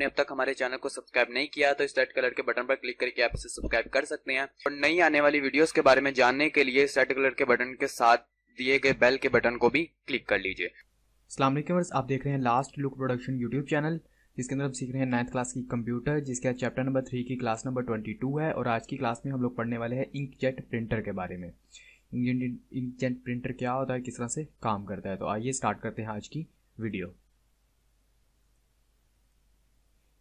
आपने अब तक हमारे चैनल को सब्सक्राइब नहीं किया तो इस रेड कलर के बटन पर क्लिक करके आप इसे सब्सक्राइब कर सकते हैं और नई आने वाली वीडियोस के बारे में जानने के लिए इस रेड कलर के बटन के साथ दिए गए बेल के बटन को भी क्लिक कर लीजिए। अस्सलाम वालेकुम, आप देख रहे हैं last look production YouTube channel, जिसके अंदर हम सीख रहे हैं 9th क्लास की कंप्यूटर, जिसके आज चैप्टर नंबर 3 की क्लास नंबर 22 है। और आज की क्लास में हम लोग पढ़ने वाले हैं इंकजेट प्रिंटर के बारे में। इंकजेट प्रिंटर क्या होता है, किस तरह से काम करता है। तो आइए स्टार्ट करते हैं आज की video.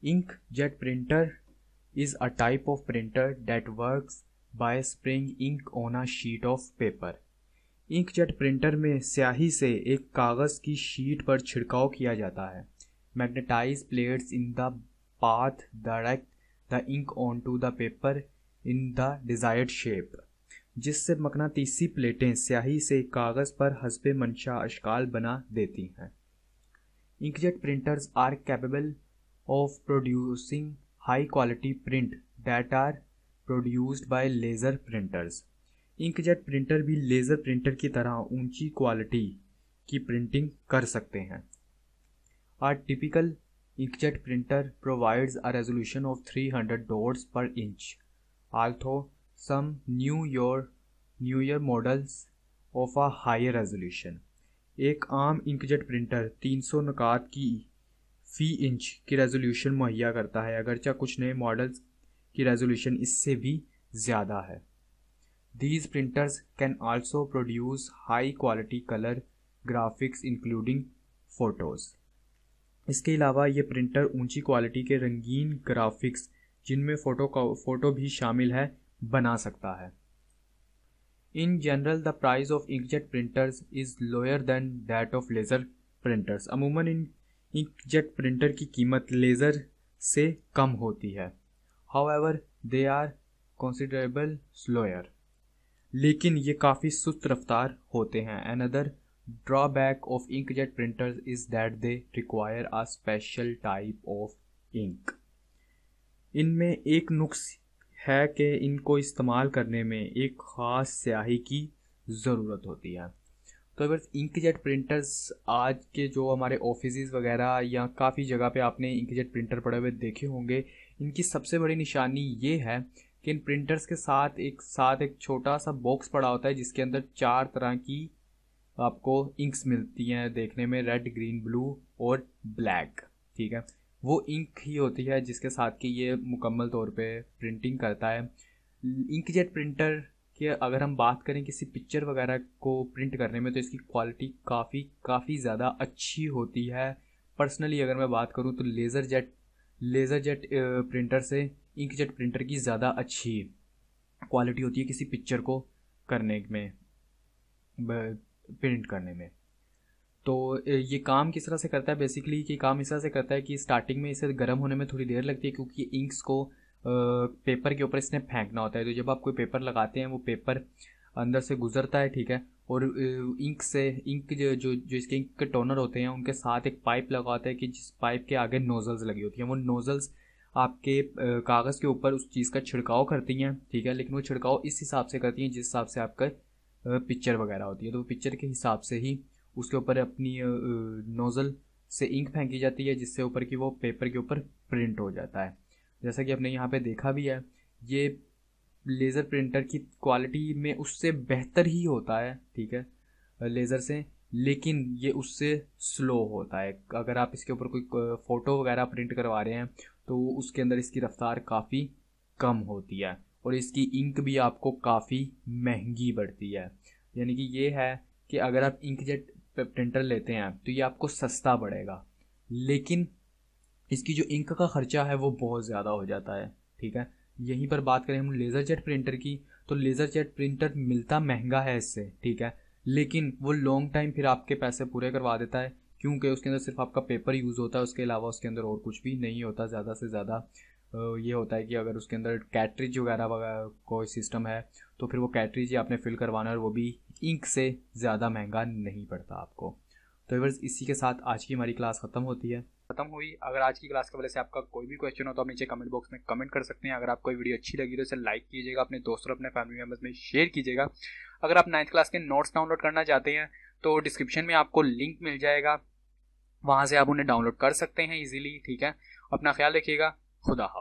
Inkjet printer is a type of printer that works by spraying ink on a sheet of paper. Inkjet printer में स्याही से एक कागज़ की शीट पर छिड़काव किया जाता है। Magnetise plates in the path direct the ink on to the paper in the desired shape, जिससे मकनातीसी प्लेटें स्याही से कागज़ पर हस्बे मंशा अशकाल बना देती हैं। Inkjet printers are capable of producing high quality print that are produced by laser printers. Inkjet printer भी लेज़र प्रिंटर की तरह ऊंची क्वालिटी की प्रिंटिंग कर सकते हैं। A typical inkjet printer provides a resolution of 300 dots per inch, although some newer models of a higher resolution. एक आम इंकजेट प्रिंटर 300 नकात की फी इंच की रेजोल्यूशन मुहैया करता है, अगरचे कुछ नए मॉडल्स की रेजोल्यूशन इससे भी ज़्यादा है। These printers can also produce high quality color graphics including photos. इसके अलावा ये प्रिंटर ऊंची क्वालिटी के रंगीन ग्राफिक्स, जिनमें फ़ोटो भी शामिल है, बना सकता है। In general, the price of inkjet printers is lower than that of laser printers. अमूमन इन इंकजेट प्रिंटर की कीमत लेज़र से कम होती है। However, they are considerable slower. लेकिन ये काफ़ी सुस्त रफ्तार होते हैं। Another drawback of inkjet printers is that they require a special type of ink. इनमें एक नुक्स है कि इनको इस्तेमाल करने में एक ख़ास स्याही की ज़रूरत होती है। तो अगर इंकजेट प्रिंटर्स आज के जो हमारे ऑफिसेज वगैरह या काफ़ी जगह पे आपने इंकजेट प्रिंटर पड़े हुए देखे होंगे, इनकी सबसे बड़ी निशानी ये है कि इन प्रिंटर्स के साथ एक छोटा सा बॉक्स पड़ा होता है, जिसके अंदर 4 तरह की आपको इंक्स मिलती हैं देखने में, रेड, ग्रीन, ब्लू और ब्लैक। ठीक है, वो इंक ही होती है जिसके साथ कि ये मुकम्मल तौर पे प्रिंटिंग करता है। इंकजेट प्रिंटर कि अगर हम बात करें किसी पिक्चर वगैरह को प्रिंट करने में, तो इसकी क्वालिटी काफ़ी ज़्यादा अच्छी होती है। पर्सनली अगर मैं बात करूं तो लेज़र जेट प्रिंटर से इंकजेट प्रिंटर की ज़्यादा अच्छी क्वालिटी होती है किसी पिक्चर को करने में, प्रिंट करने में। तो ये काम किस तरह से करता है बेसिकली, कि काम इस तरह से करता है कि स्टार्टिंग में इसे गर्म होने में थोड़ी देर लगती है, क्योंकि इंक्स को पेपर के ऊपर इसने फेंकना होता है। तो जब आप कोई पेपर लगाते हैं, वो पेपर अंदर से गुजरता है, ठीक है, और इंक जो इसके इंक के टोनर होते हैं, उनके साथ एक पाइप लगा होता है कि जिस पाइप के आगे नोजल्स लगी होती हैं। वो नोजल्स आपके कागज़ के ऊपर उस चीज़ का छिड़काव करती हैं, ठीक है, लेकिन वो छिड़काव इस हिसाब से करती हैं जिस हिसाब से आपका पिक्चर वगैरह होती है। तो पिक्चर के हिसाब से ही उसके ऊपर अपनी नोज़ल से इंक फेंकी जाती है, जिससे ऊपर की वो पेपर के ऊपर प्रिंट हो जाता है। जैसा कि आपने यहाँ पे देखा भी है, ये लेज़र प्रिंटर की क्वालिटी में उससे बेहतर ही होता है, ठीक है, लेज़र से, लेकिन ये उससे स्लो होता है। अगर आप इसके ऊपर कोई फ़ोटो वगैरह प्रिंट करवा रहे हैं तो उसके अंदर इसकी रफ़्तार काफ़ी कम होती है और इसकी इंक भी आपको काफ़ी महंगी पड़ती है। यानी कि ये है कि अगर आप इंकजेट प्रिंटर लेते हैं तो ये आपको सस्ता पड़ेगा, लेकिन इसकी जो इंक का ख़र्चा है वो बहुत ज़्यादा हो जाता है। ठीक है, यहीं पर बात करें हम लेज़र जेट प्रिंटर की, तो लेज़र जेट प्रिंटर मिलता महंगा है इससे, ठीक है, लेकिन वो लॉन्ग टाइम फिर आपके पैसे पूरे करवा देता है, क्योंकि उसके अंदर सिर्फ आपका पेपर यूज़ होता है, उसके अलावा उसके अंदर और कुछ भी नहीं होता। ज़्यादा से ज़्यादा ये होता है कि अगर उसके अंदर कैट्रिज वगैरह कोई सिस्टम है तो फिर वो कैट्रिज ही आपने फिल करवाना है, और वो भी इंक से ज़्यादा महंगा नहीं पड़ता आपको। तो बस इसी के साथ आज की हमारी क्लास ख़त्म हुई। अगर आज की क्लास के वजह से आपका कोई भी क्वेश्चन हो तो आप नीचे कमेंट बॉक्स में कमेंट कर सकते हैं। अगर आपको वीडियो अच्छी लगी तो इसे लाइक कीजिएगा, अपने दोस्तों और अपने फैमिली मेम्बर्स में शेयर कीजिएगा। अगर आप 9th क्लास के नोट्स डाउनलोड करना चाहते हैं तो डिस्क्रिप्शन में आपको लिंक मिल जाएगा, वहाँ से आप उन्हें डाउनलोड कर सकते हैं इजीली। ठीक है, अपना ख्याल रखिएगा। खुदा हाफ़िज़।